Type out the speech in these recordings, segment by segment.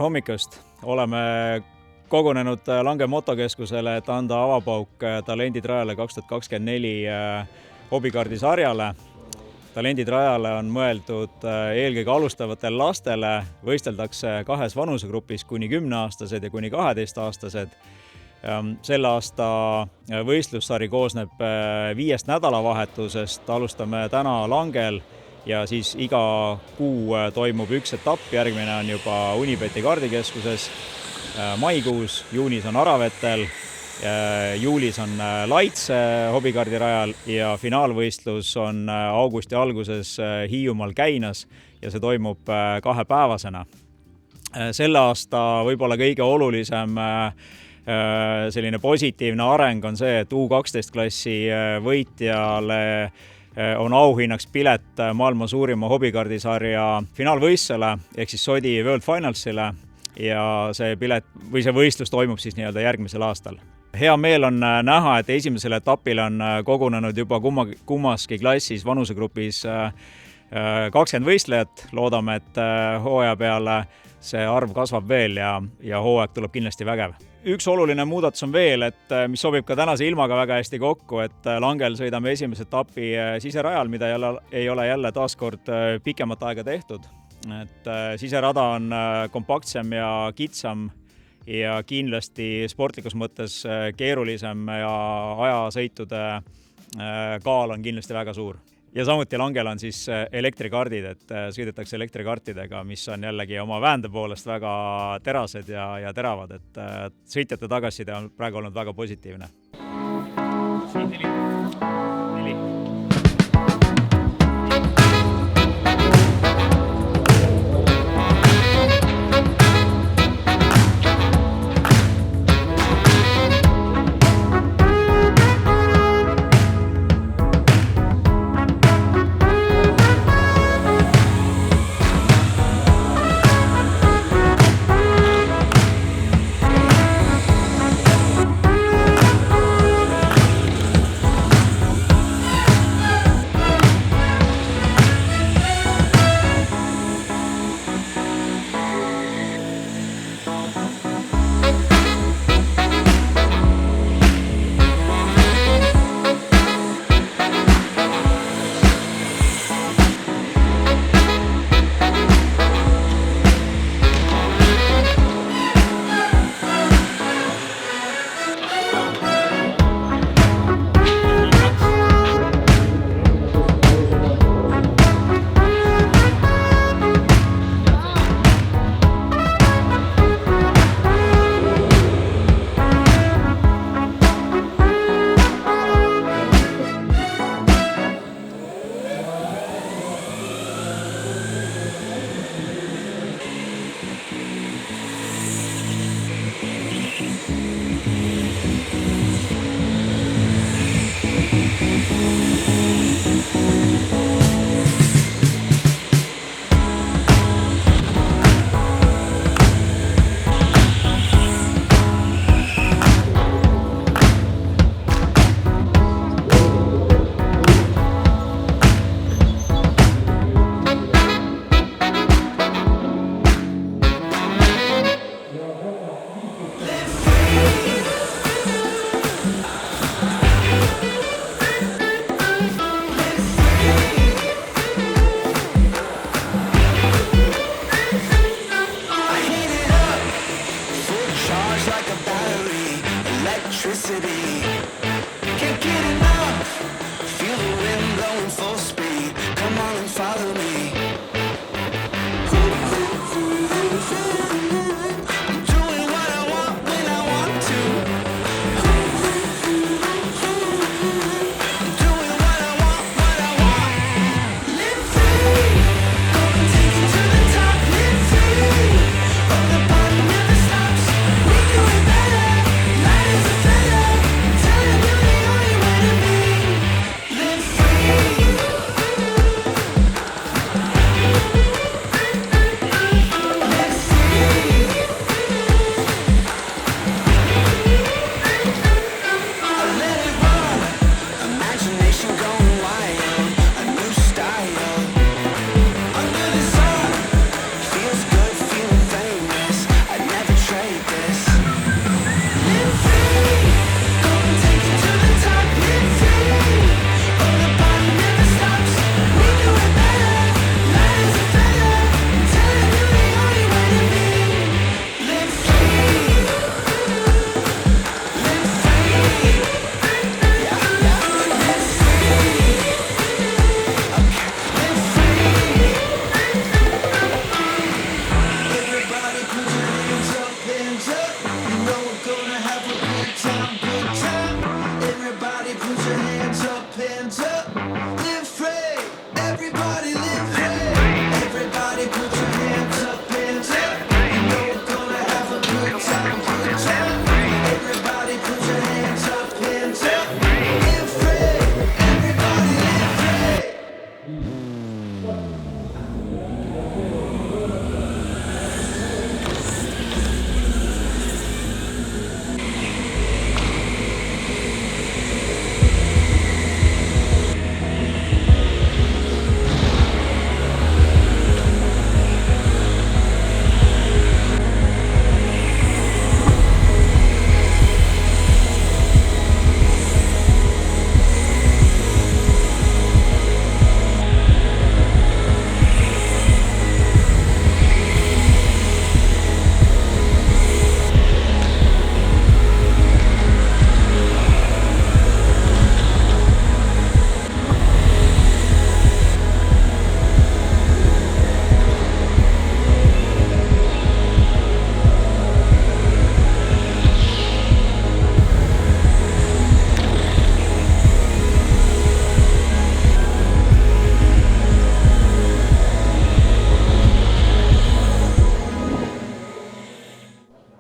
hommikust! Oleme kogunenud Lange motokeskusele, et anda avapauk Talendid rajale 2024 hobikaardi sarjale. Talendid rajale on mõeldud eelkõige alustavatele lastele, võisteldakse kahes vanusegrupis kuni 10-aastased ja kuni 12-aastased. Selle aasta võistlussari koosneb 5 nädalavahetusest, alustame täna Langel ja siis iga kuu toimub üks etapp, järgmine on juba Unibeti kaardikeskuses maikuus, juunis on Aravetel, juulis on Laitse hobikaardi rajal ja finaalvõistlus on augusti alguses Hiiumaal Käinas ja see toimub 2-päevasena. Selle aasta võib-olla kõige olulisem selline positiivne areng on see, et U12 klassi võitjale on auhinnaks pilet maailma suurima hobikaardisarja finaalvõistlusele ehk siis Sodi World Finalsile ja see võistlus toimub siis nii-öelda järgmisel aastal. Hea meel on näha, et esimesel etapil on kogunenud juba kummaski klassis vanusegrupis 20 võistlejat. Loodame, et hooaja peale see arv kasvab veel ja hooaeg tuleb kindlasti vägev. Üks oluline muudatus on veel, et mis sobib ka tänase ilmaga väga hästi kokku, et Langel sõidame esimese etapi siserajal, mida ei ole jälle taaskord pikemat aega tehtud. Et siserada on kompaktsem ja kitsam ja kindlasti sportlikus mõttes keerulisem ja ajasõitude kaal on kindlasti väga suur. Ja samuti Langel on siis elektrikaardid, et sõidetakse elektrikartidega, mis on jällegi oma väände poolest väga terased ja teravad, et sõitjate tagasiside on praegu olnud väga positiivne.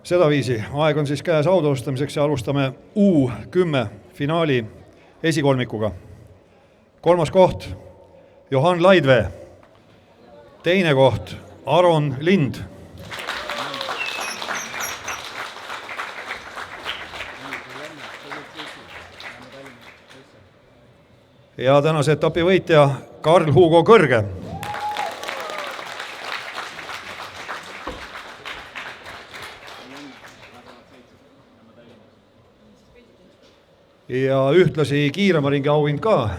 Sedaviisi, aeg on siis käes autasustamiseks ja alustame U10 finaali esikolmikuga. 3. koht Johan Laidvee, 2. koht Aron Lind, ja tänase etapi võitja Karl Hugo Kõrge. Ja ühtlasi kiirema ringi auhind ka.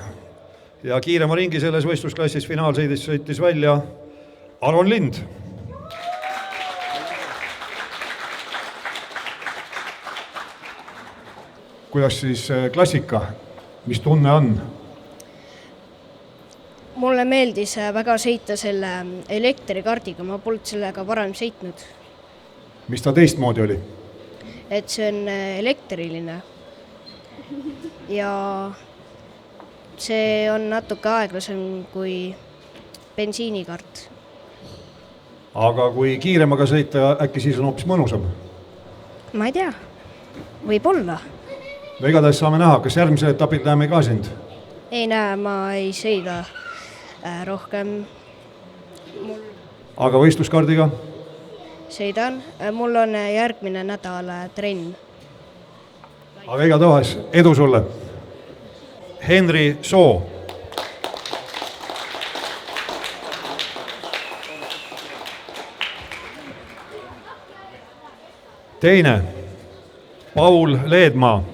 Ja kiirema ringi selles võistlusklassis finaalsõidis sõitis välja Aron Lind. Kuidas siis klassika? Mis tunne on? Mulle meeldis väga sõita selle elektrikardiga, ma polnud sellega varem sõitnud. Mis ta teistmoodi oli? Et see on elektriline ja see on natuke aeglasem kui bensiinikart. Aga kui kiiremaga sõita, äkki siis on hoopis mõnusam? Ma ei tea, võib-olla. No igatahes saame näha, kas järgmisel etapil näeme ka sind? Ei näe, ma ei sõida rohkem. Aga võistluskardiga? Sõidan, mul on järgmine nädal trenn. Aga igatahes edu sulle. Henri Soo. Teine Paul Leedmaa.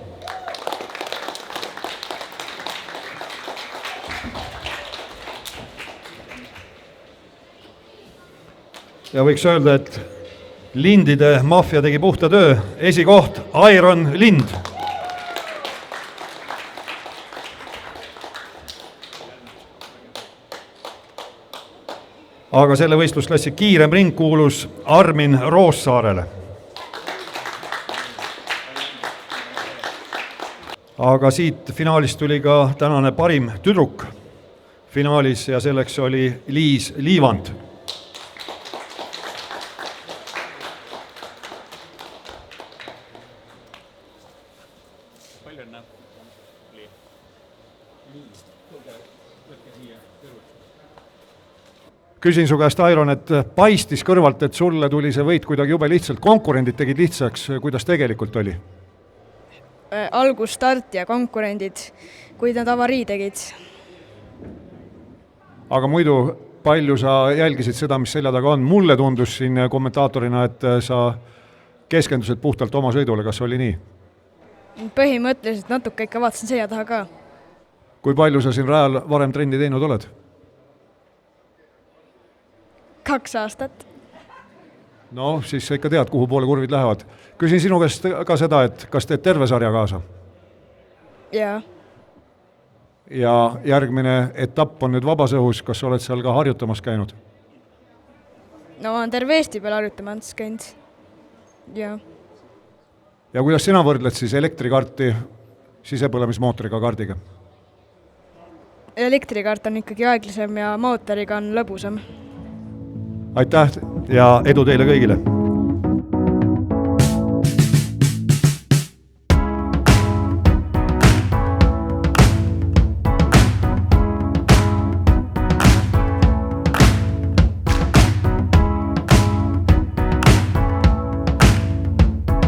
Ja võiks öelda, et Lindide maffia tegi puhta töö. Esikoht Iron Lind. Aga selle võistlusklassi kiirem ring kuulus Armin Roossaarele. Aga siit finaalist tuli ka tänane parim tüdruk finaalis ja selleks oli Liis Liivand. Küsin su käest, Airon, et paistis kõrvalt, et sulle tuli see võit kuidagi jube lihtsalt. Konkurendid tegid lihtsaks, kuidas tegelikult oli? Algusstart ja konkurendid, kuid nad avarii tegid. Aga muidu palju sa jälgisid seda, mis selja taga on? Mulle tundus siin kommentaatorina, et sa keskendusid puhtalt oma sõidule. Kas oli nii? Põhimõtteliselt natuke ikka vaatasin selja taha ka. Kui palju sa siin rajal varem trenni teinud oled? 2 aastat. No, siis sa ikka tead, kuhu poole kurvid lähevad. Küsin sinu käest ka seda, et kas teed terve sarja kaasa? Jaa. Ja järgmine etapp on nüüd vabas õhus. Kas oled seal ka harjutamas käinud? No olen terve Eesti peal harjutamas käinud. Jaa. Ja kuidas sina võrdled siis elektrikarti sisepõlemismootoriga kardiga? Elektrikart on ikkagi aeglasem ja mootoriga on lõbusam. Aitäh ja edu teile kõigile!